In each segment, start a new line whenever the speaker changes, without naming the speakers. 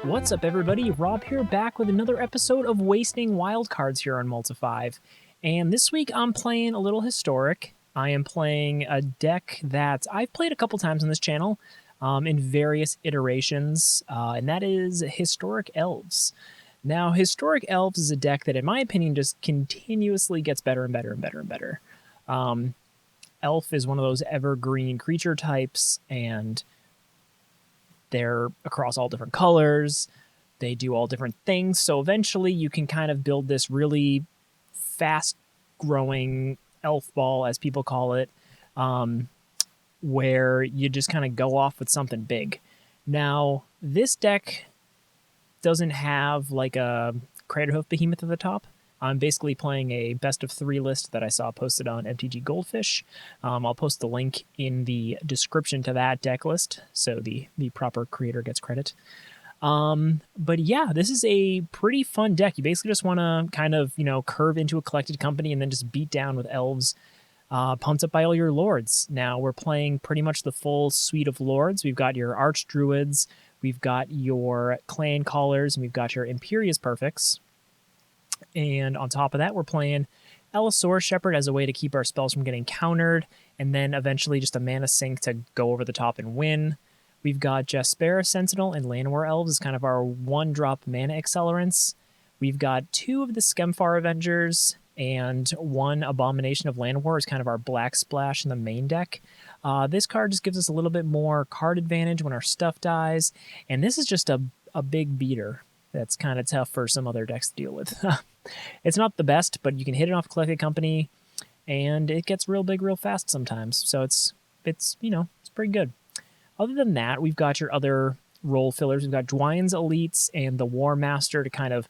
What's up, everybody? Rob here, back with another episode of Wasting Wildcards here on Multi5. And this week I'm playing a little historic. I am playing a deck that I've played a couple times on this channel in various iterations, and that is Historic Elves. Now, Historic Elves is a deck that, in my opinion, just continuously gets better and better and better and better. Elf is one of those evergreen creature types, and they're across all different colors. They do all different things. So eventually you can kind of build this really fast-growing elf ball, as people call it, where you just kind of go off with something big. Now, this deck doesn't have like a Craterhoof Behemoth at the top. I'm basically playing a best of 3 list that I saw posted on MTG Goldfish. I'll post the link in the description to that deck list, so the proper creator gets credit. But yeah, this is a pretty fun deck. You basically just want to kind of, curve into a collected company and then just beat down with elves, pumped up by all your lords. Now, we're playing pretty much the full suite of lords. We've got your Archdruids, we've got your Clan Callers, and we've got your Imperious Perfects. And on top of that, we're playing Allosaurus Shepherd as a way to keep our spells from getting countered, and then eventually just a mana sink to go over the top and win. We've got Jaspera Sentinel and Llanowar Elves as kind of our 1-drop mana accelerants. We've got 2 of the Skemfar Avengers and 1 Abomination of Llanowar as kind of our black splash in the main deck. This card just gives us a little bit more card advantage when our stuff dies, and this is just a big beater. That's kind of tough for some other decks to deal with. It's not the best, but you can hit it off Collected Company, and it gets real big real fast sometimes. So it's pretty good. Other than that, we've got your other role fillers. We've got Dwyne's Elites and the War Master to kind of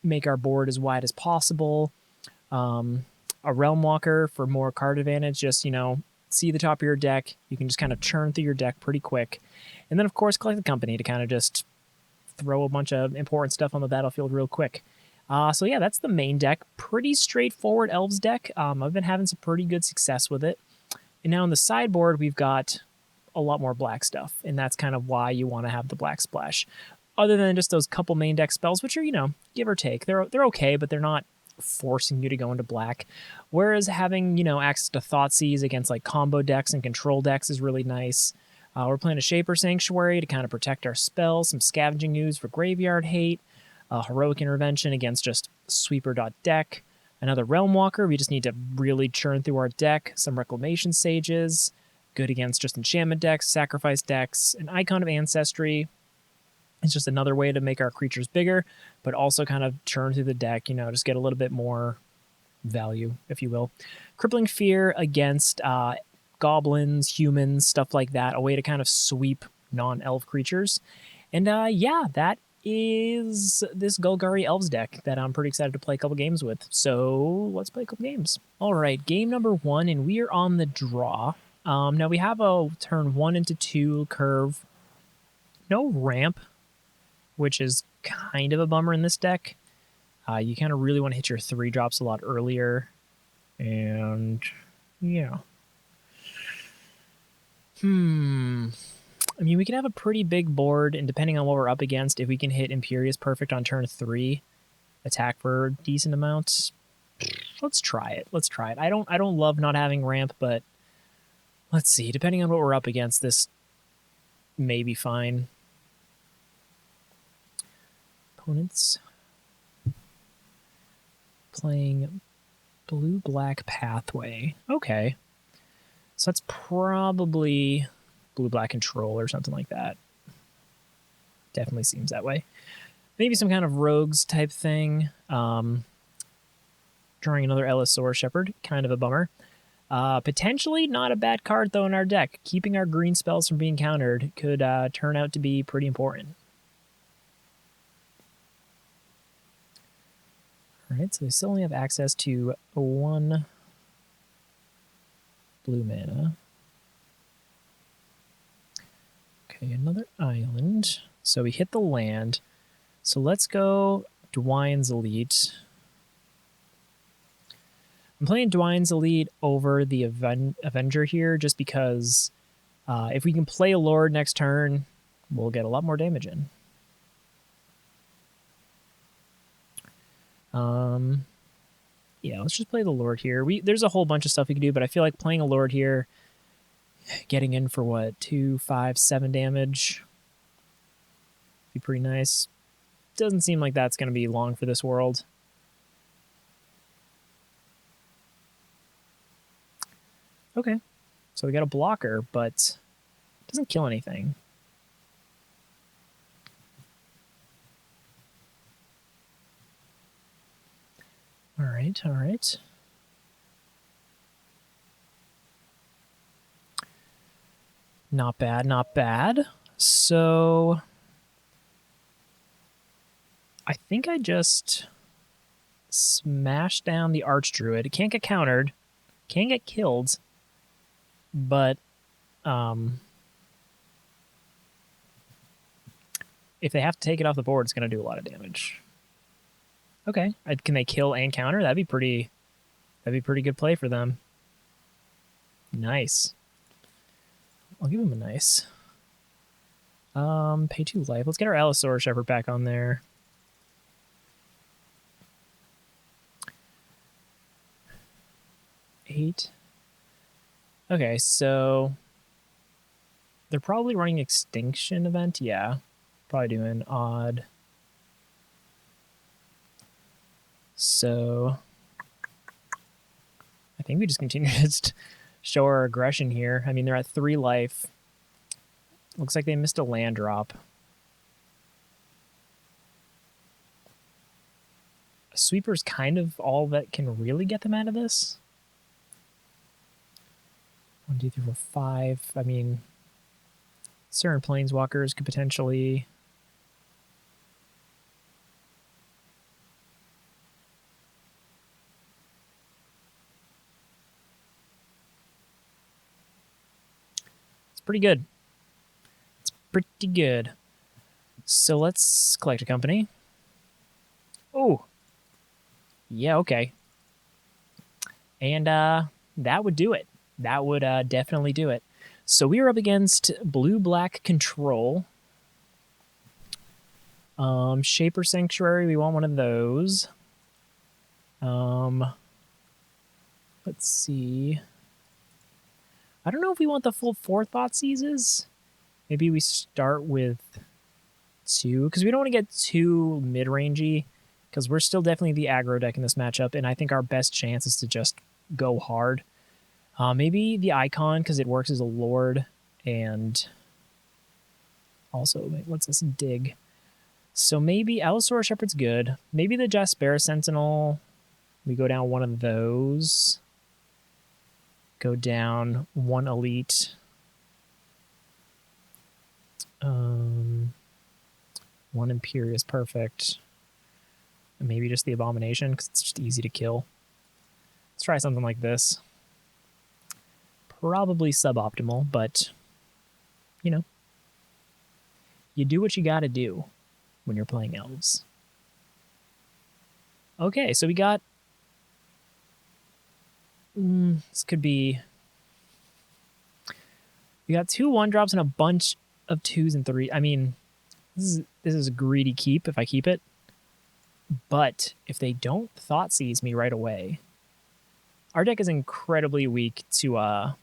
make our board as wide as possible. A Realm Walker for more card advantage. Just, see the top of your deck. You can just kind of churn through your deck pretty quick. And then, of course, Collected Company to kind of just throw a bunch of important stuff on the battlefield real quick. So yeah, that's the main deck. Pretty straightforward Elves deck. I've been having some pretty good success with it. And now on the sideboard, we've got a lot more black stuff, and that's kind of why you want to have the black splash. Other than just those couple main deck spells, which are, give or take. They're okay, but they're not forcing you to go into black. Whereas having, access to Thoughtseize against like combo decks and control decks is really nice. We're playing a Shaper Sanctuary to kind of protect our spells, some Scavenging Ooze for graveyard hate, Heroic Intervention against just sweeper.deck, another Realm Walker, we just need to really churn through our deck, some Reclamation Sages, good against just enchantment decks, sacrifice decks, an Icon of Ancestry. It's just another way to make our creatures bigger, but also kind of churn through the deck, just get a little bit more value, if you will. Crippling Fear against goblins, humans, stuff like that, a way to kind of sweep non-elf creatures. And yeah, that is this Golgari Elves deck that I'm pretty excited to play a couple games with. So let's play a couple games. All right, game number 1, and we are on the draw. Now we have a turn 1 into 2 curve. No ramp, which is kind of a bummer in this deck. You kind of really want to hit your 3 drops a lot earlier. And yeah. I mean, we can have a pretty big board, and depending on what we're up against, if we can hit Imperious Perfect on turn 3, attack for a decent amount, let's try it. I don't love not having ramp, but let's see. Depending on what we're up against, this may be fine. Opponents playing blue-black Pathway. Okay. So that's probably blue-black Control or something like that. Definitely seems that way. Maybe some kind of rogues type thing. Drawing another Allosaurus Shepherd. Kind of a bummer. Potentially not a bad card, though, in our deck. Keeping our green spells from being countered could turn out to be pretty important. Alright, so they still only have access to 1 blue mana. Okay, another island. So we hit the land. So let's go Dwyne's Elite. I'm playing Dwyne's Elite over the Avenger here just because if we can play a Lord next turn, we'll get a lot more damage in. Yeah, let's just play the Lord here. There's a whole bunch of stuff we can do, but I feel like playing a Lord here, getting in for what, 2, 5, 7 damage, be pretty nice. Doesn't seem like that's going to be long for this world. Okay, so we got a blocker, but it doesn't kill anything. All right, all right. Not bad, not bad. So I think I just smashed down the Archdruid. It can't get countered, can't get killed, but if they have to take it off the board, it's going to do a lot of damage. Okay, can they kill and counter? That'd be pretty good play for them. Nice. I'll give him a nice. Pay 2 life. Let's get our Allosaurus Shepherd back on there. Eight. Okay, so they're probably running Extinction Event. Yeah, probably doing odd. So I think we just continue to show our aggression here. I mean, they're at 3 life. Looks like they missed a land drop. A sweeper's kind of all that can really get them out of this. 1, 2, 3, 4, 5. I mean, certain planeswalkers could potentially... It's pretty good. It's pretty good. So let's collect a company. Oh. Yeah, okay. And that would do it. That would definitely do it. So we are up against blue-black control. Shaper Sanctuary, we want one of those. Let's see. I don't know if we want the full 4 Thoughtseizes. Maybe we start with 2, because we don't want to get too mid-rangey, because we're still definitely the aggro deck in this matchup, and I think our best chance is to just go hard. Maybe the Icon, because it works as a Lord, and also lets us dig. So maybe Allosaurus Shepherd's good. Maybe the Jaspera Sentinel. We go down one of those. Go down 1 elite. 1 Imperious, perfect. And maybe just the Abomination, because it's just easy to kill. Let's try something like this. Probably suboptimal, but, you know. You do what you gotta do when you're playing Elves. Okay, so we got... this could be... We got 2 1-drops and a bunch of 2s and 3s. I mean, this is a greedy keep if I keep it. But if they don't Thoughtseize me right away, our deck is incredibly weak to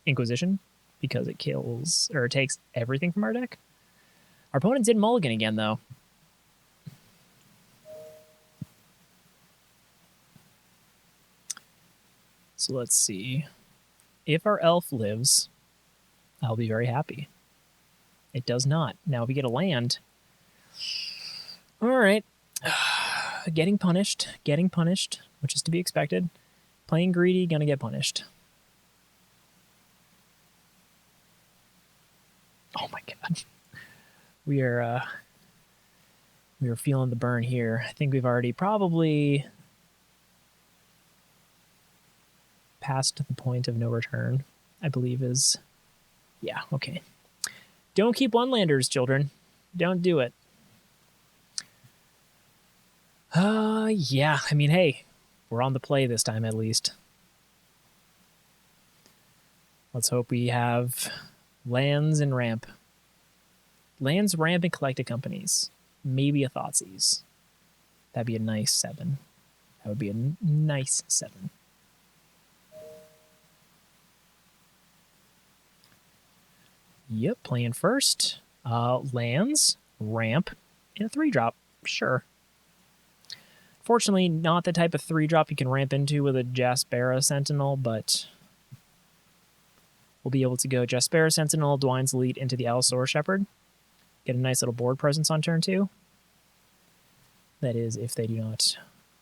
Inquisition because it kills or it takes everything from our deck. Our opponent did mulligan again, though. So let's see. If our elf lives, I'll be very happy. It does not. Now, if we get a land... All right. Getting punished, which is to be expected. Playing greedy, gonna get punished. Oh my god. We are feeling the burn here. I think we've already probably passed the point of no return, I believe is... Yeah, okay. Don't keep one-landers, children. Don't do it. Yeah, I mean, hey, we're on the play this time at least. Let's hope we have lands and ramp. Lands, ramp, and collected companies. Maybe a Thoughtseize. That'd be a nice 7. That would be a nice 7. Yep, playing first. Lands, ramp, and a 3-drop. Sure. Fortunately, not the type of 3-drop you can ramp into with a Jaspera Sentinel, but we'll be able to go Jaspera Sentinel, Dwine's Elite into the Allosaurus Shepherd. Get a nice little board presence on turn 2. That is, if they do not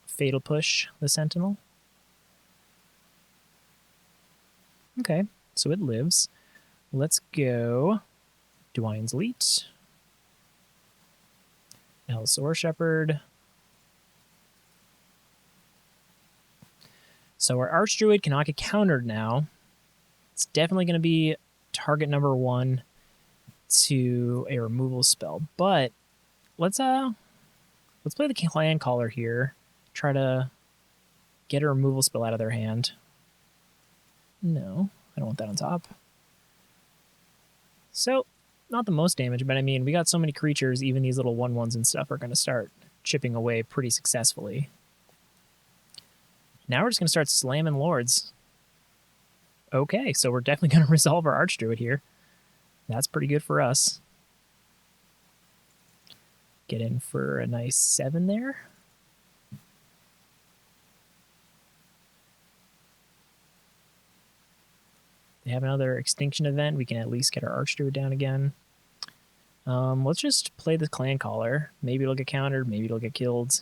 Fatal Push the Sentinel. Okay, so it lives. Let's go Dwine's Elite, Allosaurus Shepherd. So our Archdruid cannot get countered now. It's definitely going to be target number 1 to a removal spell. But let's play the Clan Caller here. Try to get a removal spell out of their hand. No, I don't want that on top. So, not the most damage, but I mean, we got so many creatures, even these little 1/1s and stuff are going to start chipping away pretty successfully. Now we're just going to start slamming lords. Okay, so we're definitely going to resolve our Archdruid here. That's pretty good for us. Get in for a nice 7 there. They have another extinction event. We can at least get our Archdruid down again. Let's just play the Clan Caller. Maybe it'll get countered. Maybe it'll get killed.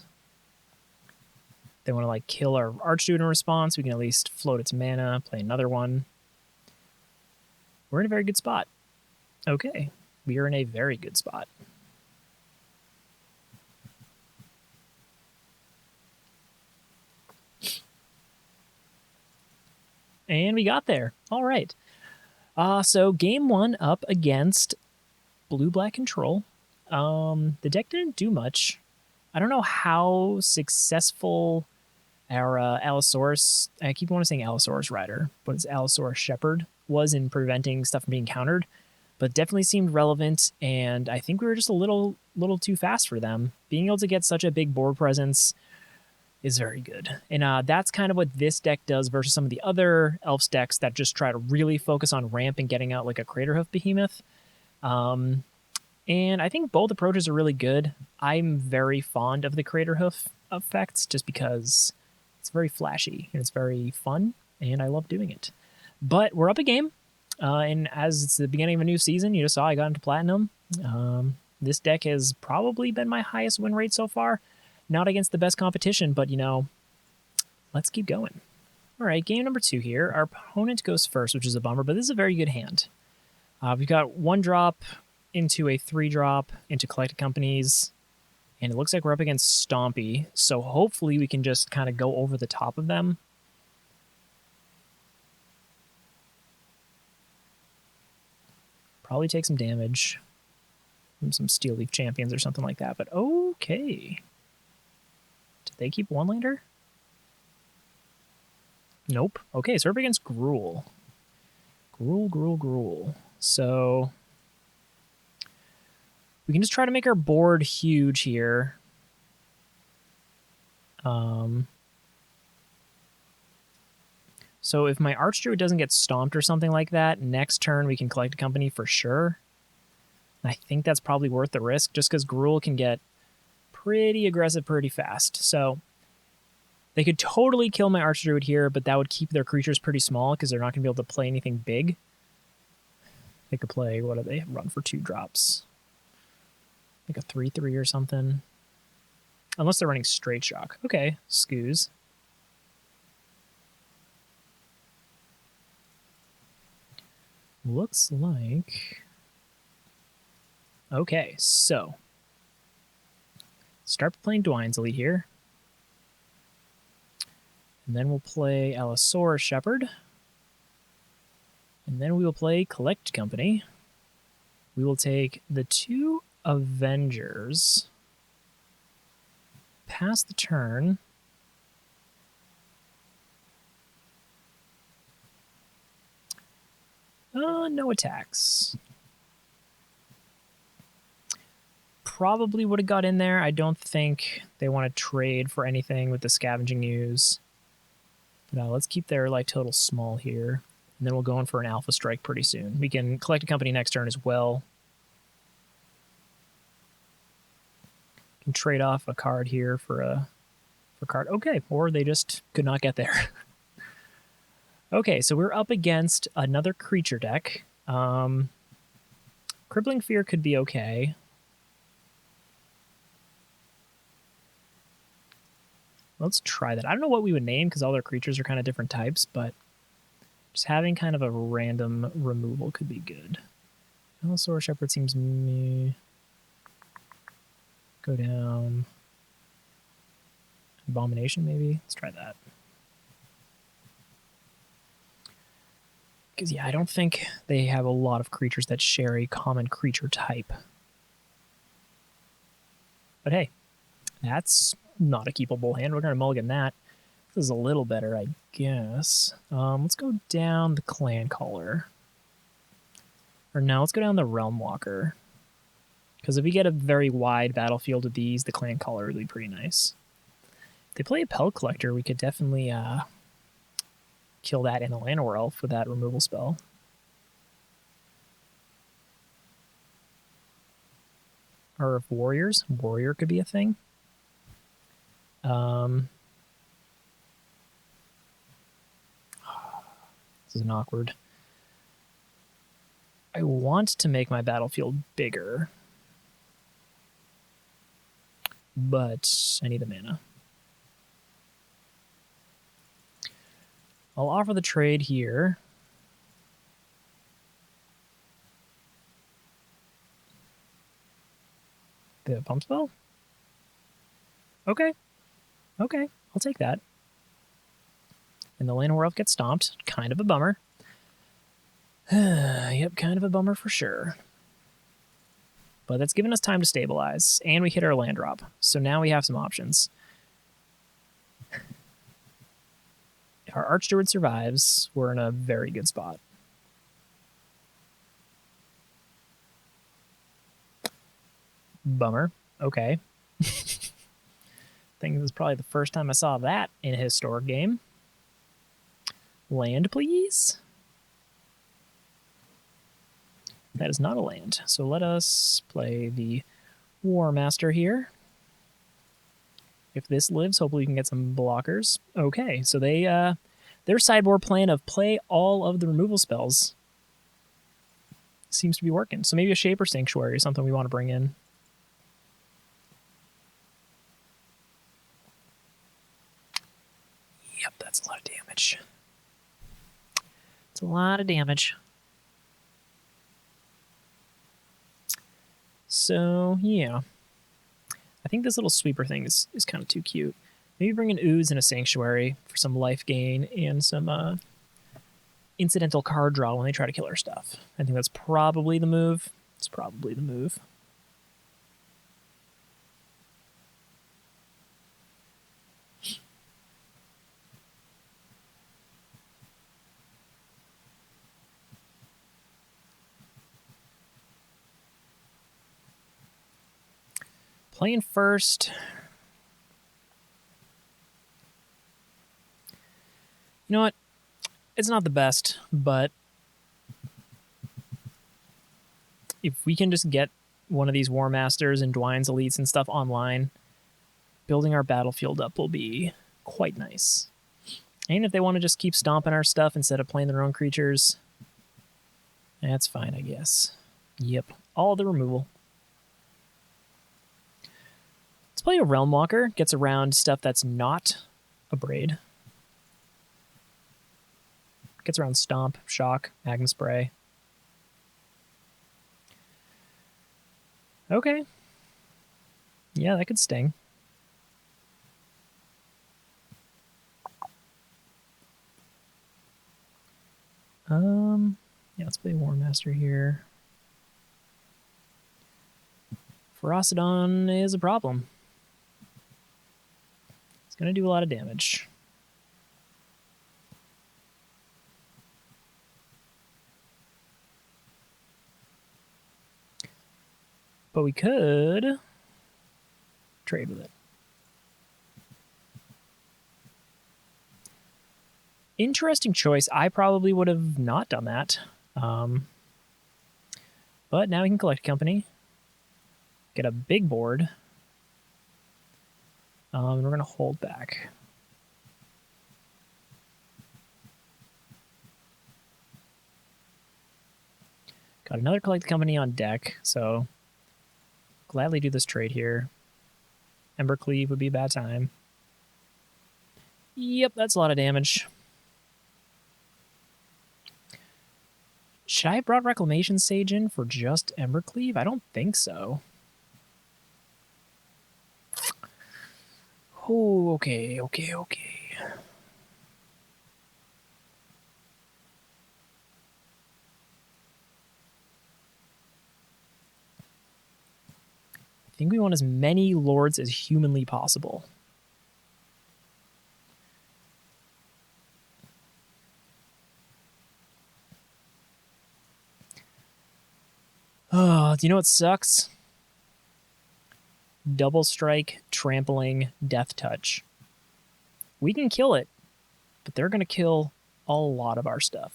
They want to like kill our Archdruid in response. We can at least float its mana, play another one. We're in a very good spot. Okay, we are in a very good spot. And we got there. All right. So game 1 up against Blue-Black Control. The deck didn't do much. I don't know how successful our Allosaurus, I keep wanting to say Allosaurus Rider, but it's Allosaurus Shepherd, was in preventing stuff from being countered, but definitely seemed relevant, and I think we were just a little too fast for them. Being able to get such a big board presence is very good. And that's kind of what this deck does versus some of the other Elves decks that just try to really focus on ramp and getting out like a Craterhoof Behemoth. And I think both approaches are really good. I'm very fond of the Craterhoof effects just because it's very flashy and it's very fun, and I love doing it. But we're up a game, and as it's the beginning of a new season, you just saw I got into Platinum. This deck has probably been my highest win rate so far. Not against the best competition, but, you know, let's keep going. All right, game number 2 here. Our opponent goes first, which is a bummer, but this is a very good hand. We've got 1-drop into a 3-drop into Collected Companies, and it looks like we're up against Stompy, so hopefully we can just kind of go over the top of them. Probably take some damage from some Steel Leaf Champions or something like that, but okay. Did they keep 1-lander? Nope. Okay, so we're up against Gruul. Gruul. So we can just try to make our board huge here. So if my Archdruid doesn't get stomped or something like that, next turn we can Collect a Company for sure. I think that's probably worth the risk, just because Gruul can get pretty aggressive pretty fast. So they could totally kill my Archdruid here, but that would keep their creatures pretty small because they're not going to be able to play anything big. They could play, what do they run for 2 drops? Like a 3/3 or something. Unless they're running Straight Shock. Okay, Scoos. Looks like... Okay, so... Start playing Dwine's Elite here. And then we'll play Allosaurus Shepherd. And then we will play Collect Company. We will take the 2 Avengers. Pass the turn. No attacks. probably would have got in there. I don't think they want to trade for anything with the Scavenging Ooze. But let's keep their like total small here. And then we'll go in for an Alpha Strike pretty soon. We can collect a company next turn as well. Can trade off a card here for a card. Okay, or they just could not get there. Okay, so we're up against another creature deck. Crippling Fear could be okay. Let's try that. I don't know what we would name because all their creatures are kind of different types, but just having kind of a random removal could be good. Sword Shepherd seems meh. Go down. Abomination, maybe? Let's try that. Because, yeah, I don't think they have a lot of creatures that share a common creature type. But hey, that's not a keepable hand. We're going to mulligan that. This is a little better, I guess. Let's go down the Clan Caller. Or no, let's go down the Realm Walker. Because if we get a very wide battlefield with these, the Clan Caller would be pretty nice. If they play a Pel Collector, we could definitely kill that in a Llanowar Elf with that removal spell. Or if Warriors, Warrior could be a thing. This is an awkward. I want to make my battlefield bigger, but I need the mana. I'll offer the trade here. The pump spell? Okay. Okay, I'll take that. And the Llanowar Elf gets stomped. Kind of a bummer. Yep, kind of a bummer for sure. But that's given us time to stabilize, and we hit our land drop. So now we have some options. If our Archdruid survives, we're in a very good spot. Bummer. Okay. I think this is probably the first time I saw that in a historic game. Land, please. That is not a land. So let us play the War Master here. If this lives, hopefully we can get some blockers. Okay, so they their sideboard plan of play all of the removal spells seems to be working. So maybe a Shaper Sanctuary is something we want to bring in. Yep, that's a lot of damage. It's a lot of damage. So, yeah. I think this little sweeper thing is kind of too cute. Maybe bring an Ooze and a Sanctuary for some life gain and some incidental card draw when they try to kill our stuff. I think that's probably the move. It's probably the move. Playing first. You know what? It's not the best, but if we can just get one of these War Masters and Dwine's Elites and stuff online, building our battlefield up will be quite nice. And if they want to just keep stomping our stuff instead of playing their own creatures, that's fine, I guess. Yep, all the removal. Let's play a Realm Walker. Gets around stuff that's not a Braid. Gets around Stomp, Shock, Magma Spray. Okay. Yeah, that could sting. Yeah, let's play War Master here. Ferocidon is a problem. It's going to do a lot of damage. But we could trade with it. Interesting choice. I probably would have not done that. But now we can collect company. Get a big board. We're going to hold back. Got another collect company on deck, so gladly do this trade here. Embercleave would be a bad time. Yep, that's a lot of damage. Should I have brought Reclamation Sage in for just Embercleave? I don't think so. Oh, okay. I think we want as many lords as humanly possible. Oh, do you know what sucks? Double strike, trampling, death touch. We can kill it, but they're going to kill a lot of our stuff.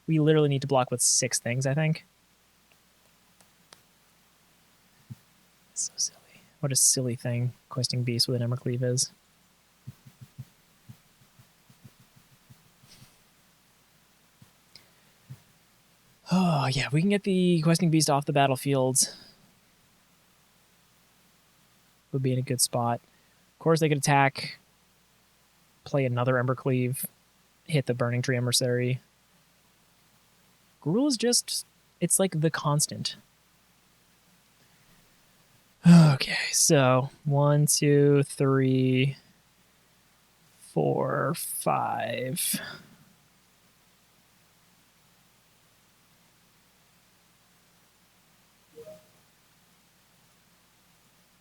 We literally need to block with 6 things, I think. So silly. What a silly thing questing beast with an Embercleave is. Oh, yeah, we can get the questing beast off the battlefield. Would be in a good spot. Of course, they could attack, play another Embercleave, hit the Burning Tree Emissary. Gruul is just, it's like the constant. Okay, so 1, 2, 3, 4, 5.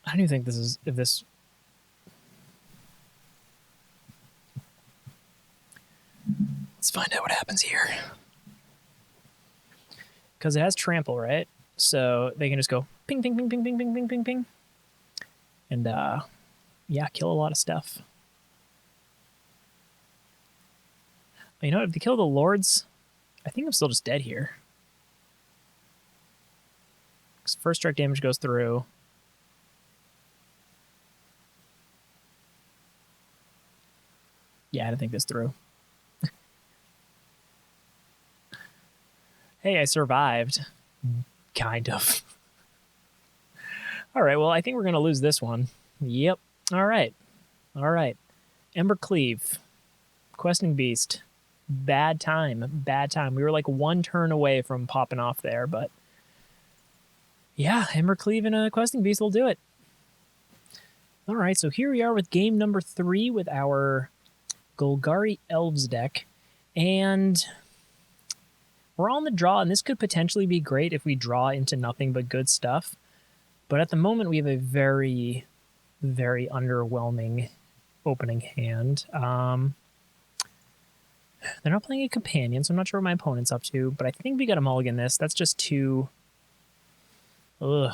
I don't even think this is, if this... Let's find out what happens here. Because it has trample, right? So they can just go ping, ping, ping, ping, ping, ping, ping, ping, ping. And, yeah, kill a lot of stuff. You know what? If they kill the lords, I think I'm still just dead here. Because first strike damage goes through. Yeah, I didn't think this through. Hey, I survived. Kind of. All right, well, I think we're going to lose this one. Yep. All right. Embercleave. Questing Beast. Bad time. We were like 1 turn away from popping off there, but... yeah, Embercleave and a Questing Beast will do it. All right, so here we are with game number 3 with our Golgari Elves deck. And... we're on the draw, and this could potentially be great if we draw into nothing but good stuff. But at the moment, we have a very, very underwhelming opening hand. They're not playing a companion, so I'm not sure what my opponent's up to, but I think we got to mulligan this. That's just too... ugh.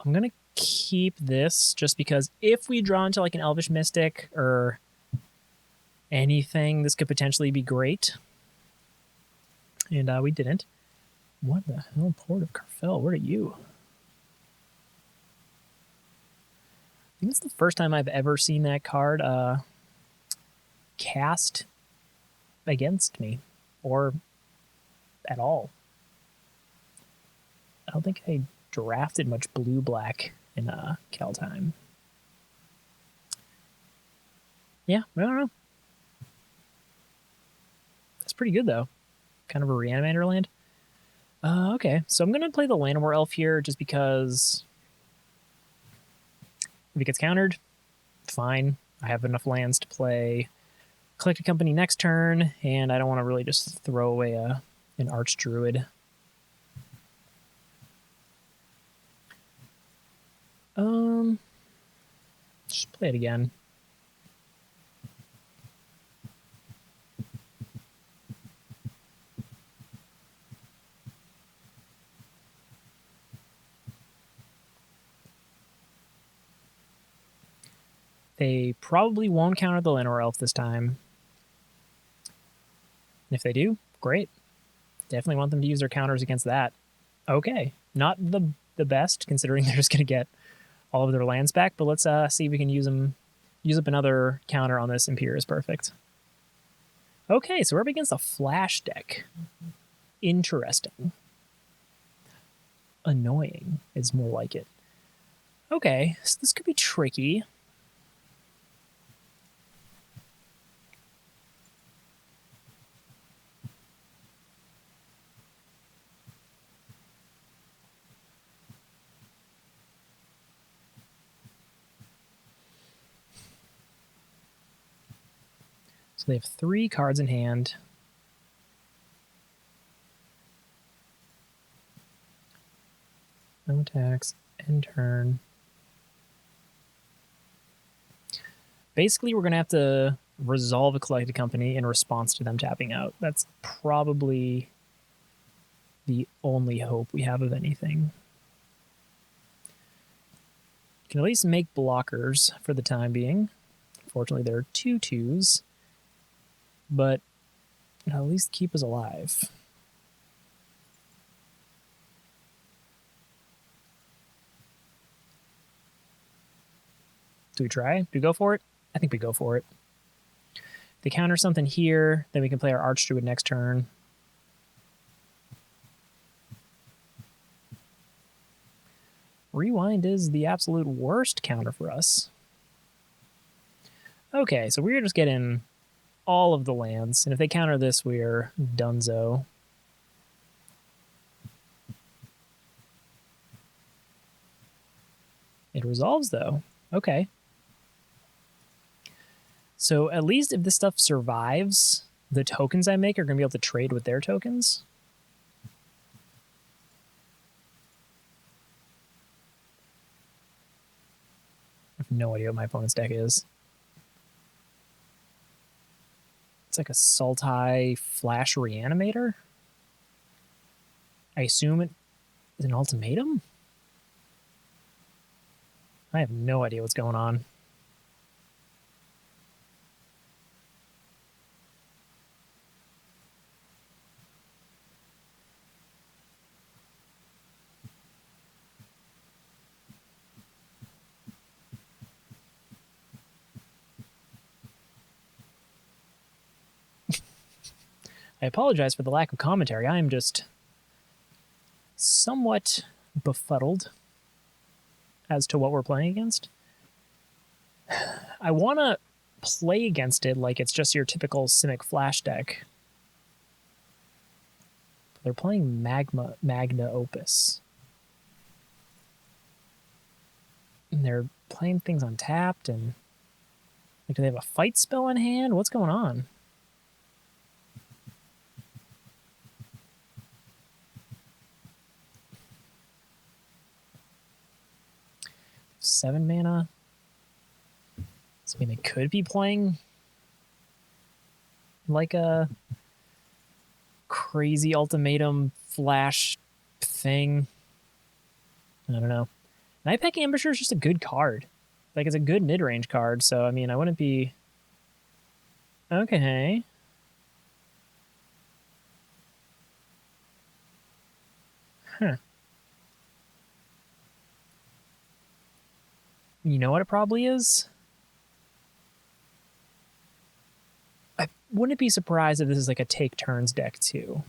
I'm going to keep this just because if we draw into like an Elvish Mystic or anything, this could potentially be great. And we didn't. What the hell? Port of Carfel, where are you? I think it's the first time I've ever seen that card cast against me, or at all. I don't think I drafted much blue-black in Kaldheim. Yeah, I don't know. That's pretty good, though. Kind of a Reanimator land. Okay, so I'm going to play the Llanowar Elf here just because if it gets countered, fine. I have enough lands to play Collected Company next turn, and I don't want to really just throw away an Archdruid. Just play it again. They probably won't counter the Llanowar Elf this time. And if they do, great. Definitely want them to use their counters against that. Okay. Not the best, considering they're just going to get all of their lands back, but let's see if we can use up another counter on this Imperious Perfect. Okay, so we're up against a Flash deck. Interesting. Annoying is more like it. Okay, so this could be tricky. So they have 3 cards in hand. No attacks, end turn. Basically, we're going to have to resolve a Collected Company in response to them tapping out. That's probably the only hope we have of anything. Can at least make blockers for the time being. Fortunately, there are 2 2s, but it'll at least keep us alive. Do we try? Do we go for it? I think we go for it. If they counter something here, then we can play our Archdruid next turn. Rewind is the absolute worst counter for us. Okay, so we're just getting all of the lands, and if they counter this, we're donezo. It resolves, though. Okay. So at least if this stuff survives, the tokens I make are going to be able to trade with their tokens. I have no idea what my opponent's deck is. It's like a Sultai Flash Reanimator? I assume it is an ultimatum? I have no idea what's going on. I apologize for the lack of commentary. I am just somewhat befuddled as to what we're playing against. I want to play against it like it's just your typical Simic Flash deck. But they're playing Magna Opus. And they're playing things untapped, and like, do they have a fight spell in hand? What's going on? Seven mana. So, I mean, they could be playing like a crazy ultimatum flash thing. I don't know. Nightpacking Ambusher is just a good card. Like, it's a good mid-range card, so, I mean, I wouldn't be... Okay. Huh. You know what it probably is? I wouldn't be surprised if this is like a take turns deck too.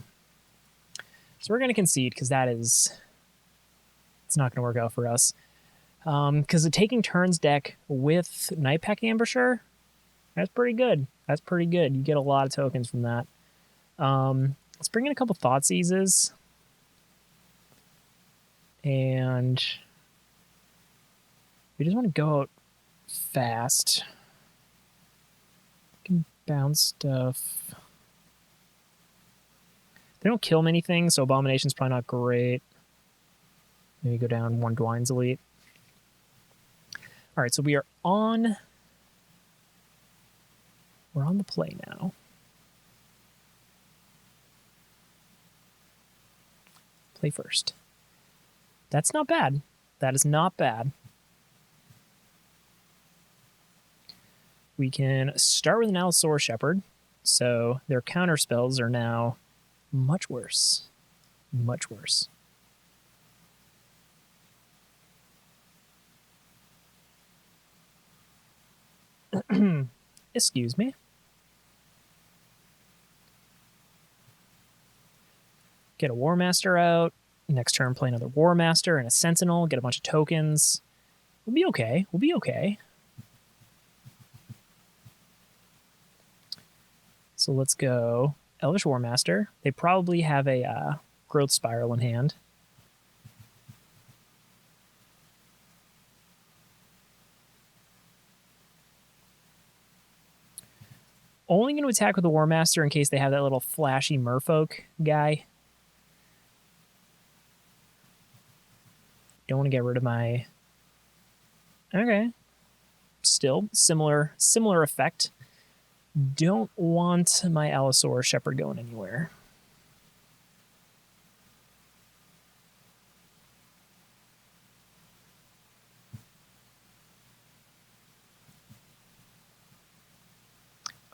So we're going to concede because it's not going to work out for us. Because the taking turns deck with Nightpack Ambusher, that's pretty good. That's pretty good. You get a lot of tokens from that. Let's bring in a couple Thoughtseizes. And we just want to go out fast. We can bounce stuff. They don't kill many things, so Abomination's probably not great. Maybe go down one Dwine's Elite. All right, so we're on the play now. Play first. That's not bad. That is not bad. We can start with an Allosaurus Shepherd, so their counter spells are now much worse. Much worse. Excuse me. Get a War Master out. Next turn, play another War Master and a Sentinel. Get a bunch of tokens. We'll be okay. We'll be okay. So let's go Elvish War Master. They probably have a Growth Spiral in hand. Only going to attack with the War Master in case they have that little flashy merfolk guy. Don't want to get rid of my... Okay. Still, similar effect. Don't want my Allosaurus Shepherd going anywhere.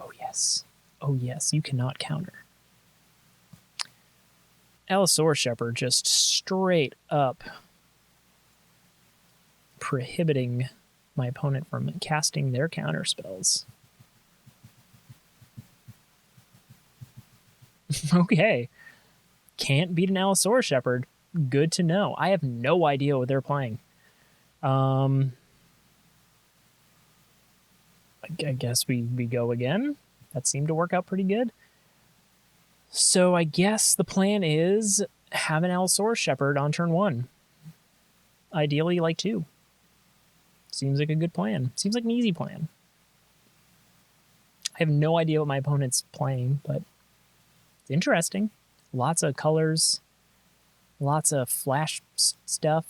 Oh, yes. Oh, yes, you cannot counter. Allosaurus Shepherd just straight up prohibiting my opponent from casting their counter spells. Okay. Can't beat an Allosaurus Shepherd. Good to know. I have no idea what they're playing. I guess we go again. That seemed to work out pretty good. So I guess the plan is have an Allosaurus Shepherd on turn 1. Ideally, like 2. Seems like a good plan. Seems like an easy plan. I have no idea what my opponent's playing, but it's interesting. Lots of colors. Lots of flash stuff.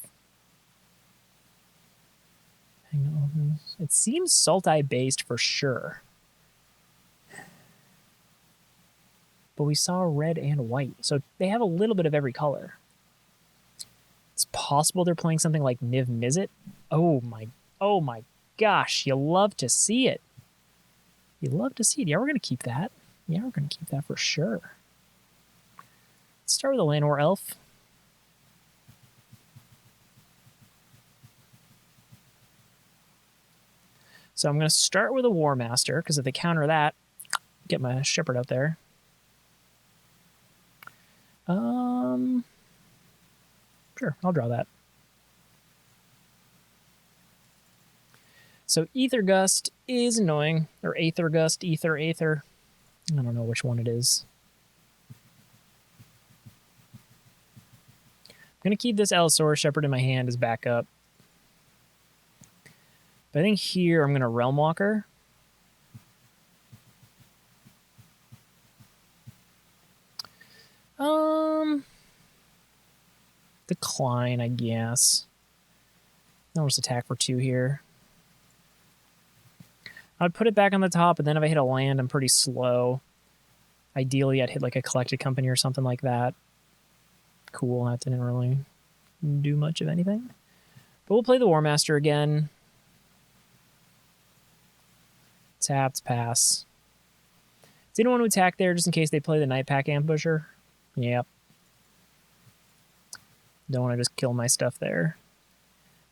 It seems Sultai based for sure. But we saw red and white, so they have a little bit of every color. It's possible they're playing something like Niv Mizzet. Oh my gosh, you love to see it. You love to see it. Yeah, we're going to keep that. Yeah, we're going to keep that for sure. Let's start with a Llanowar Elf. So I'm going to start with a War Master, because if they counter that, get my Shepherd out there. Sure, I'll draw that. So Aether Gust is annoying, or Aether Gust, Aether. I don't know which one it is. I'm going to keep this Allosaurus Shepherd in my hand as backup. But I think here I'm going to Realm Walker. Decline, I guess. I'll just attack for 2 here. I'd put it back on the top, and then if I hit a land, I'm pretty slow. Ideally, I'd hit like a Collected Company or something like that. Cool, that didn't really do much of anything. But we'll play the War Master again. Tapped, pass. Didn't want to attack there just in case they play the Night Pack Ambusher. Yep. Don't want to just kill my stuff there.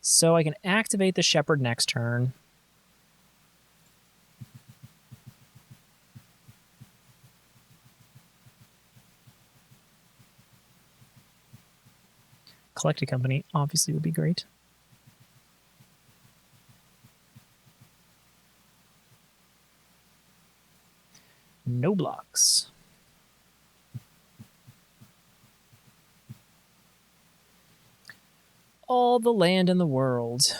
So I can activate the Shepherd next turn. Collected Company obviously would be great. No blocks. All the land in the world.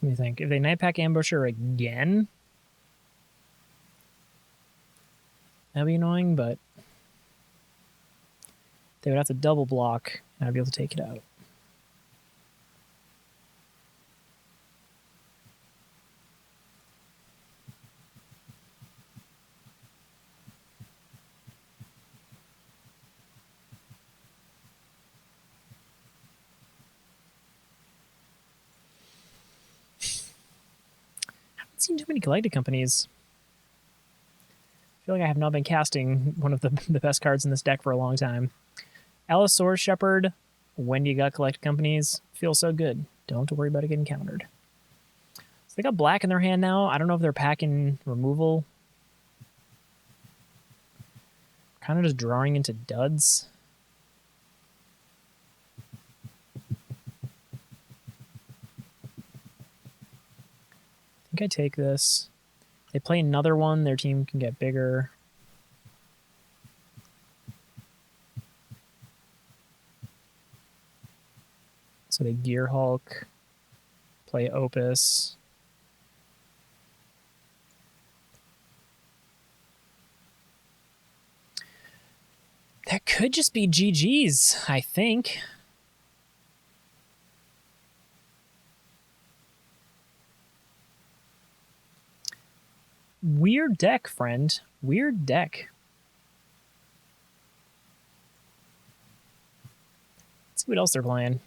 Let me think. If they Night Pack Ambusher again, that'd be annoying, but they would have to double block, and I'd be able to take it out. Seen too many collected companies. I feel like I have not been casting one of the best cards in this deck for a long time. Allosaurus Shepherd, when you got collected companies, feels so good. Don't have to worry about it getting countered. So they got black in their hand now. I don't know if they're packing removal. Kind of just drawing into duds. I think I take this. They play another one, their team can get bigger. So they Gear Hulk, play Opus. That could just be GG's, I think. Weird deck, friend. Weird deck. Let's see what else they're playing.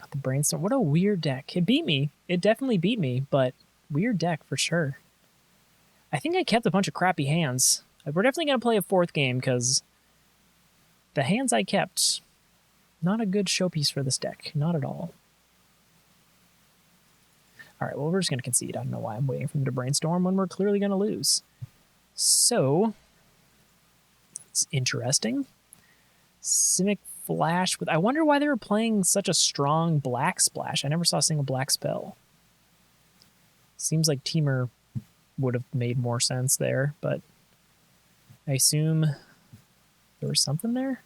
Got the Brainstorm. What a weird deck. It beat me. It definitely beat me, but weird deck for sure. I think I kept a bunch of crappy hands. We're definitely going to play a fourth game because the hands I kept, not a good showpiece for this deck. Not at all. All right, well, we're just going to concede. I don't know why I'm waiting for them to brainstorm when we're clearly going to lose. So, it's interesting. Simic Flash. I wonder why they were playing such a strong black splash. I never saw a single black spell. Seems like Teamer would have made more sense there, but I assume there was something there?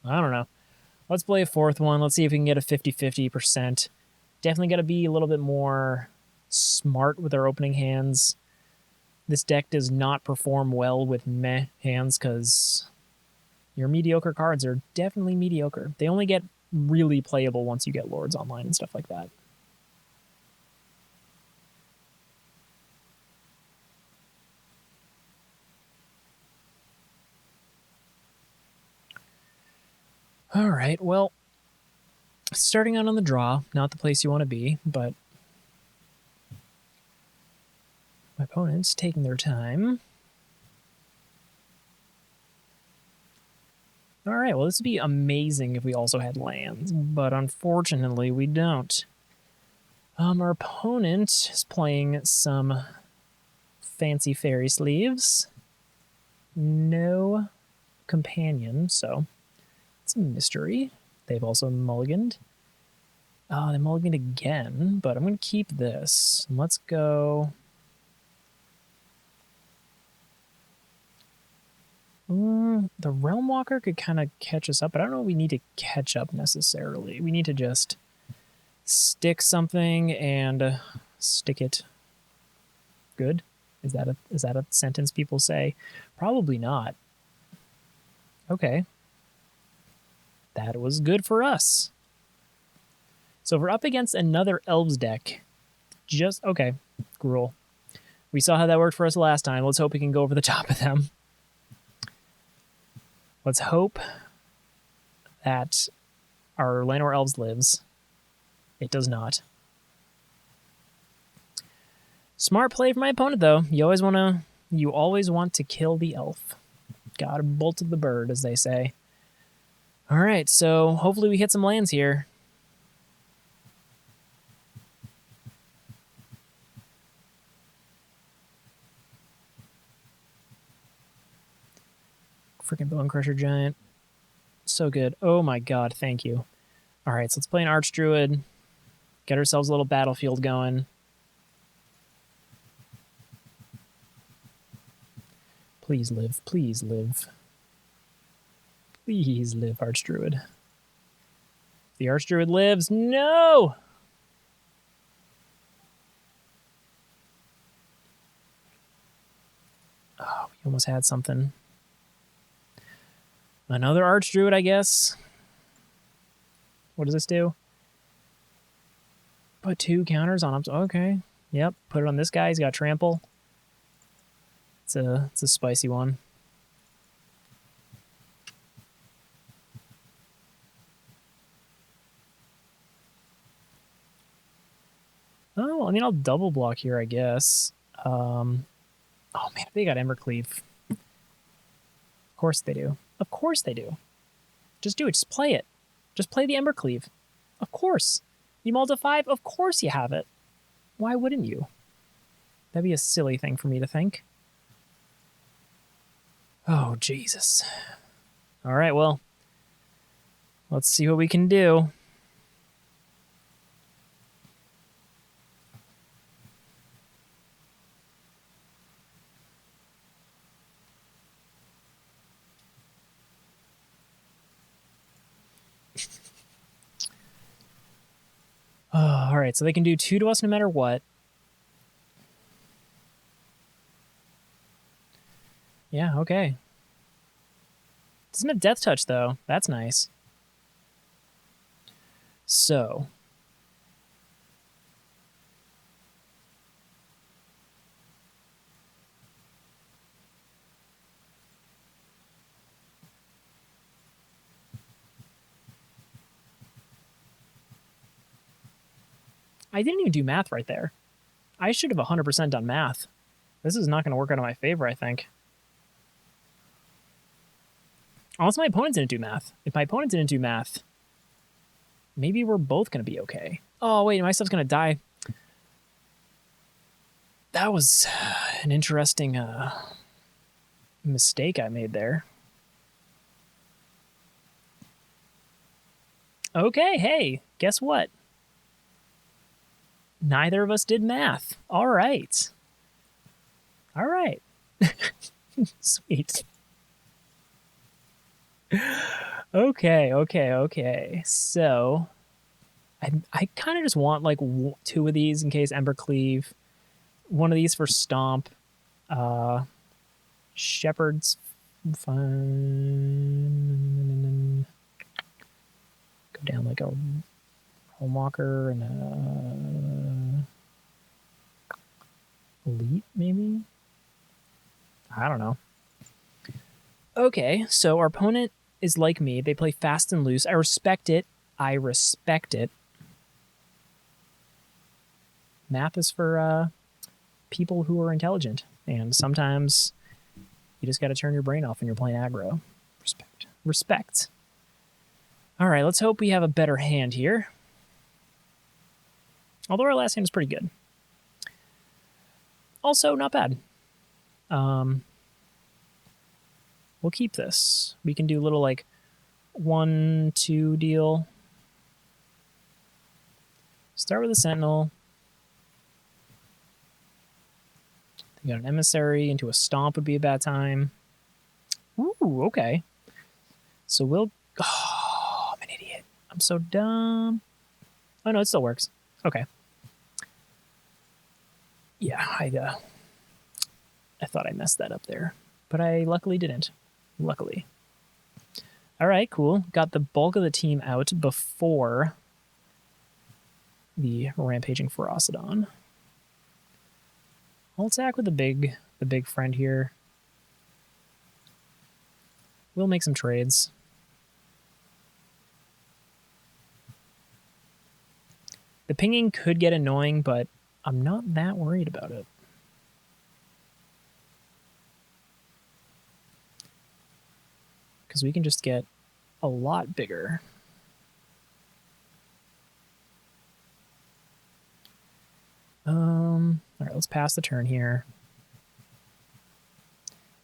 I don't know. Let's play a fourth one. Let's see if we can get a 50-50%. Definitely got to be a little bit more smart with our opening hands. This deck does not perform well with meh hands because your mediocre cards are definitely mediocre. They only get really playable once you get Lords online and stuff like that. All right, well, starting out on the draw, not the place you want to be, but my opponent's taking their time. All right, well, this would be amazing if we also had lands, but unfortunately we don't. Our opponent is playing some fancy fairy sleeves. No companion, so it's a mystery. They've also mulliganed. Oh, they mulliganed again, but I'm going to keep this. Let's go. The Realm Walker could kind of catch us up, but I don't know if we need to catch up necessarily. We need to just stick something and stick it good. Is that a sentence people say? Probably not. Okay. That was good for us. So we're up against another Elves deck. Okay, Gruel. We saw how that worked for us last time. Let's hope we can go over the top of them. Let's hope that our Llanowar Elves lives. It does not. Smart play for my opponent, though. You always want to kill the elf. Gotta bolt the bird, as they say. All right, so hopefully we hit some lands here. Freaking Bone Crusher Giant. So good. Oh my god, thank you. All right, so let's play an Archdruid. Get ourselves a little battlefield going. Please live. Please live. Please live, Archdruid. The Archdruid lives. No! Oh, we almost had something. Another Archdruid, I guess. What does this do? Put 2 counters on him. Okay. Yep. Put it on this guy. He's got trample. It's a spicy one. Oh, I mean, I'll double block here, I guess. Oh man, they got Embercleave. Of course they do. Of course they do. Just do it. Just play it. Just play the Embercleave. Of course. You mulled to 5? Of course you have it. Why wouldn't you? That'd be a silly thing for me to think. Oh, Jesus. All right, well, let's see what we can do. All right, so they can do 2 to us no matter what. Yeah, okay. Doesn't have Death Touch, though. That's nice. So. I didn't even do math right there. I should have 100% done math. This is not going to work out in my favor, I think. Unless my opponent didn't do math. If my opponent didn't do math, maybe we're both going to be okay. Oh, wait, my stuff's going to die. That was an interesting mistake I made there. Okay, hey, guess what? Neither of us did math. All right. All right. Sweet. Okay. So, I kind of just want like 2 of these in case Embercleave. 1 of these for Stomp. Shepherd's fun. Go down like a Homewalker and a Elite, maybe? I don't know. Okay, so our opponent is like me. They play fast and loose. I respect it. Math is for people who are intelligent, and sometimes you just got to turn your brain off when you're playing aggro. Respect. All right, let's hope we have a better hand here. Although our last hand is pretty good. Also, not bad. We'll keep this. We can do a little like 1-2 deal. Start with a Sentinel. You got an Emissary into a Stomp would be a bad time. Ooh, okay. So we'll... Oh, I'm an idiot. I'm so dumb. Oh, no, it still works. Okay. Yeah, I thought I messed that up there. But I luckily didn't. Luckily. All right, cool. Got the bulk of the team out before the Rampaging Ferocidon. I'll attack with the big friend here. We'll make some trades. The pinging could get annoying, but I'm not that worried about it. Because we can just get a lot bigger. All right, let's pass the turn here.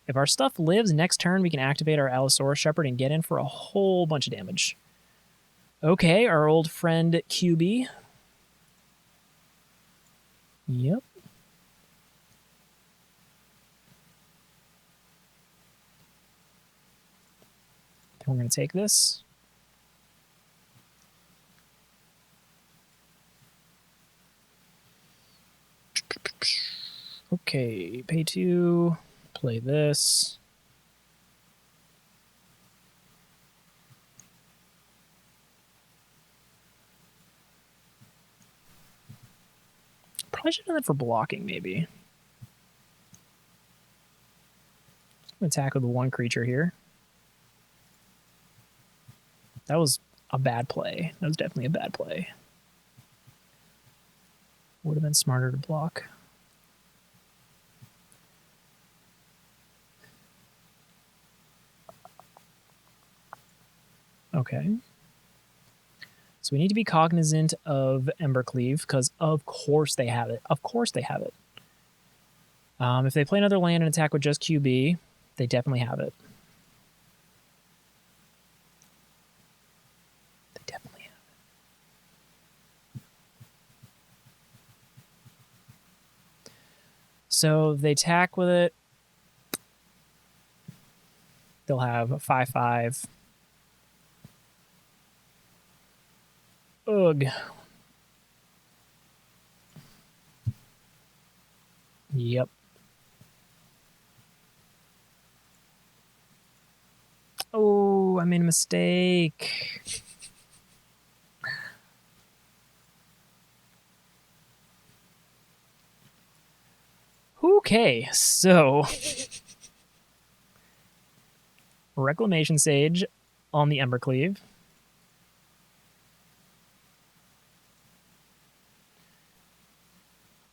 If our stuff lives next turn, we can activate our Allosaurus Shepherd and get in for a whole bunch of damage. Okay, our old friend QB. Yep. Then we're going to take this. Okay, pay 2, play this. Probably should have done that for blocking, maybe. I'm going to tackle the 1 creature here. That was a bad play. That was definitely a bad play. Would have been smarter to block. Okay. So we need to be cognizant of Embercleave, because of course they have it. Of course they have it. If they play another land and attack with just QB, they definitely have it. They definitely have it. So they attack with it. They'll have a 5/5. Ugh. Yep. Oh, I made a mistake. Okay, so Reclamation Sage on the Embercleave.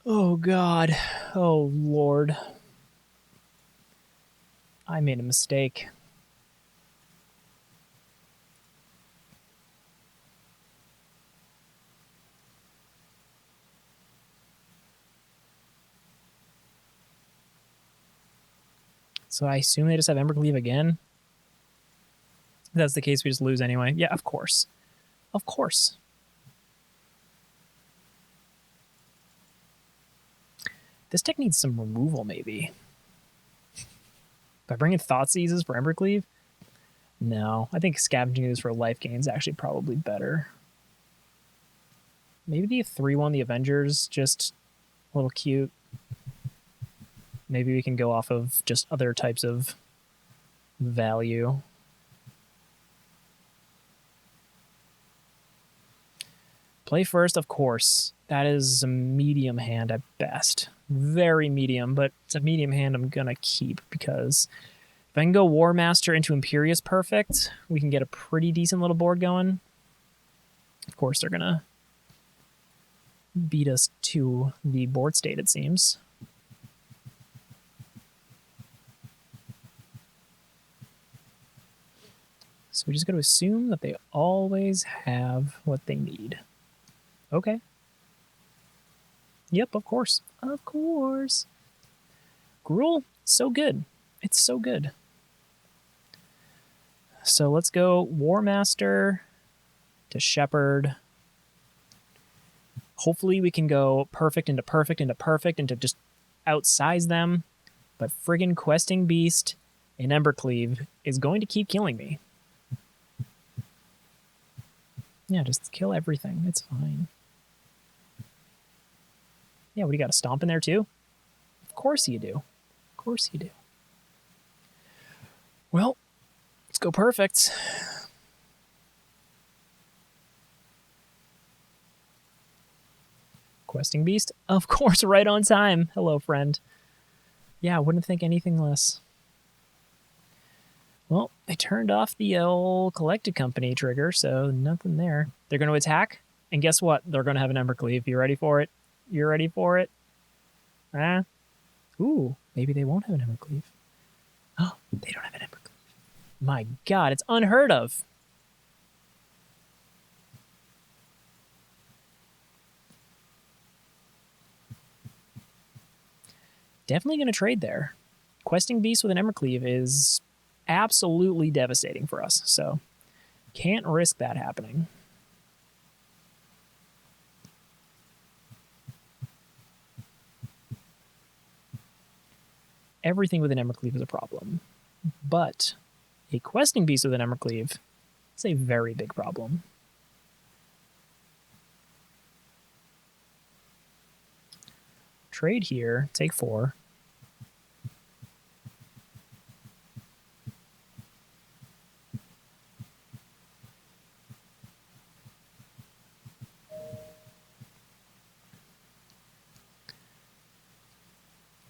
Oh God. Oh Lord. I made a mistake. So I assume they just have Embercleave again. If that's the case, we just lose anyway. Yeah, of course. Of course. This deck needs some removal, maybe. By bringing Thought Seizes for Embercleave? No, I think Scavenging this for life gain is actually probably better. Maybe the 3/1 the Avengers, just a little cute. Maybe we can go off of just other types of value. Play first, of course. That is a medium hand at best. Very medium, but it's a medium hand I'm going to keep because if I can go War Master into Imperious Perfect, we can get a pretty decent little board going. Of course, they're going to beat us to the board state, it seems. So we just got to assume that they always have what they need. Okay. Yep, of course. Of course. Gruul, so good. It's so good. So let's go War Master to Shepherd. Hopefully we can go perfect into perfect into perfect and to just outsize them. But friggin' Questing Beast in Embercleave is going to keep killing me. Yeah, just kill everything. It's fine. Yeah, what do you got? A Stomp in there too? Of course you do. Of course you do. Well, let's go perfect. Questing Beast? Of course, right on time. Hello, friend. Yeah, I wouldn't think anything less. Well, they turned off the old Collected Company trigger, so nothing there. They're going to attack, and guess what? They're going to have an Embercleave. You ready for it? You ready for it? Ah? Ooh, maybe they won't have an Embercleave. Oh, they don't have an Embercleave. My God, it's unheard of. Definitely going to trade there. Questing Beast with an Embercleave is absolutely devastating for us, so can't risk that happening. Everything with an Embercleave is a problem, but a Questing Beast with an Embercleave is a very big problem. Trade here, take 4.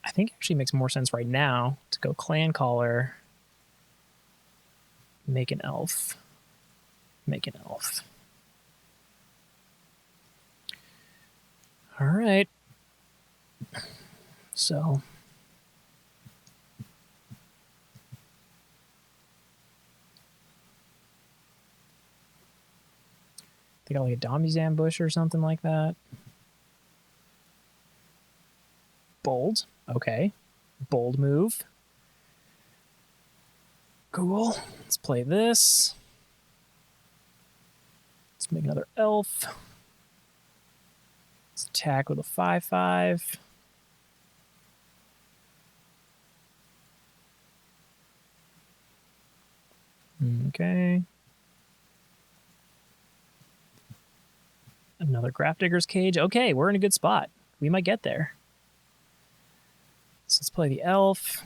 I think it actually makes more sense right now to go Clan Caller, make an elf. Make an elf. All right. So they got like a Dommy's ambush or something like that. Bold. Okay. Bold move. Cool. Let's play this. Let's make another elf. Let's attack with a 5/5. Okay. Another Grafdigger's Cage. Okay, we're in a good spot. We might get there. So let's play the elf.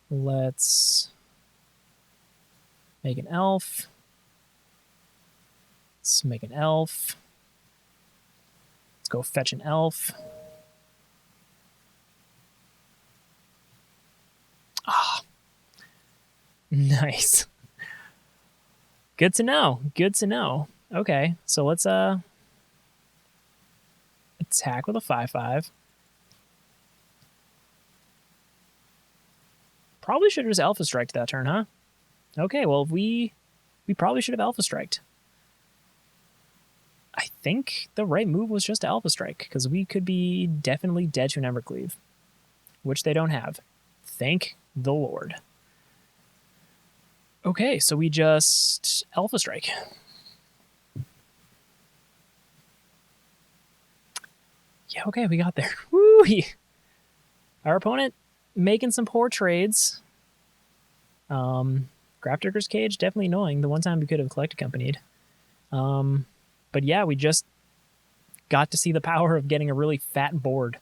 Let's make an elf. Let's make an elf. Let's go fetch an elf. Ah, nice. Good to know. Good to know. Okay, so let's attack with a 5/5. Probably should have just Alpha Striked that turn, huh? Okay, well we probably should have Alpha Striked. I think the right move was just to Alpha Strike, because we could be definitely dead to an Evercleave, which they don't have. Thank the Lord. Okay, so we just Alpha Strike. Yeah, okay, we got there. Woo! Our opponent making some poor trades. Grafdigger's Cage, definitely annoying. The one time we could have Collect Accompanied. But yeah, we just got to see the power of getting a really fat board.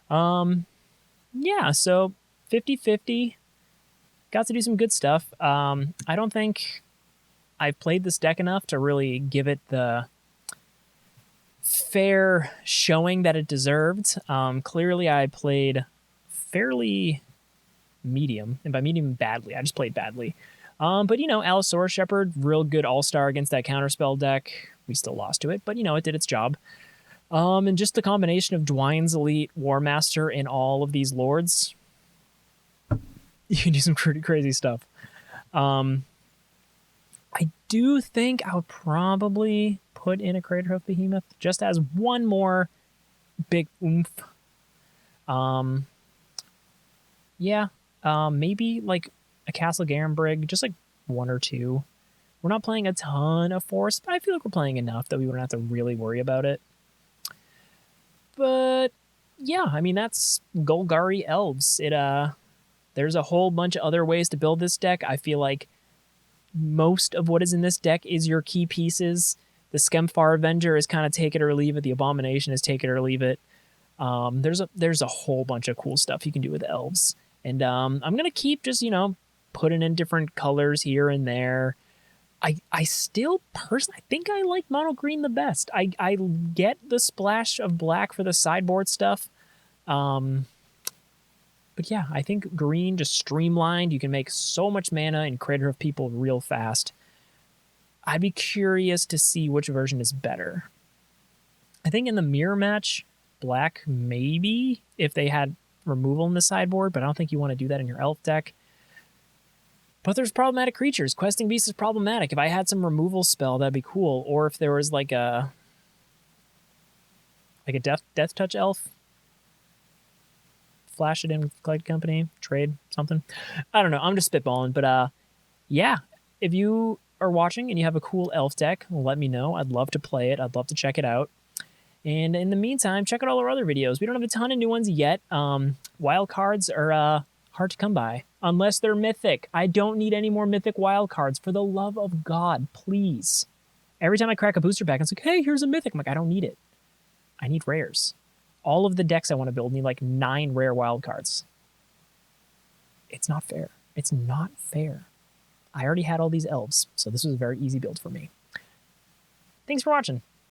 Yeah, so 50-50. Got to do some good stuff. I don't think I've played this deck enough to really give it the fair showing that it deserved. Clearly, I played fairly medium, and by medium, badly. I just played badly. But, Allosaurus Shepherd, real good all-star against that counterspell deck. We still lost to it, but, it did its job. And just the combination of Dwyne's Elite, War Master, and all of these lords, you can do some pretty crazy stuff. I do think I would probably put in a Craterhoof Behemoth just as one more big oomph. Yeah, maybe like a Castle Garenbrig, just like one or two. We're not playing a ton of Force, but I feel like we're playing enough that we wouldn't have to really worry about it. But yeah, I mean, that's Golgari Elves. There's a whole bunch of other ways to build this deck. I feel like most of what is in this deck is your key pieces. The Skemfar Avenger is kind of take it or leave it. The Abomination is take it or leave it. There's a whole bunch of cool stuff you can do with Elves. And I'm going to keep just, putting in different colors here and there. I still personally, I think I like mono green the best. I get the splash of black for the sideboard stuff. But yeah, I think green just streamlined. You can make so much mana and Craterhoof people real fast. I'd be curious to see which version is better. I think in the mirror match, black maybe, if they had removal in the sideboard, but I don't think you want to do that in your elf deck. But there's problematic creatures. Questing Beast is problematic. If I had some removal spell, that'd be cool. Or if there was like a death touch elf. Flash it in, Collect Company, trade, something. I don't know. I'm just spitballing. But yeah, if you are watching and you have a cool elf deck, let me know. I'd love to play it. I'd love to check it out. And in the meantime, check out all our other videos. We don't have a ton of new ones yet. Wildcards are hard to come by, unless they're mythic. I don't need any more mythic wildcards. For the love of God, please. Every time I crack a booster pack, it's like, hey, here's a mythic. I'm like, I don't need it. I need rares. All of the decks I want to build need like 9 rare wildcards. It's not fair. It's not fair. I already had all these elves, so this was a very easy build for me. Thanks for watching.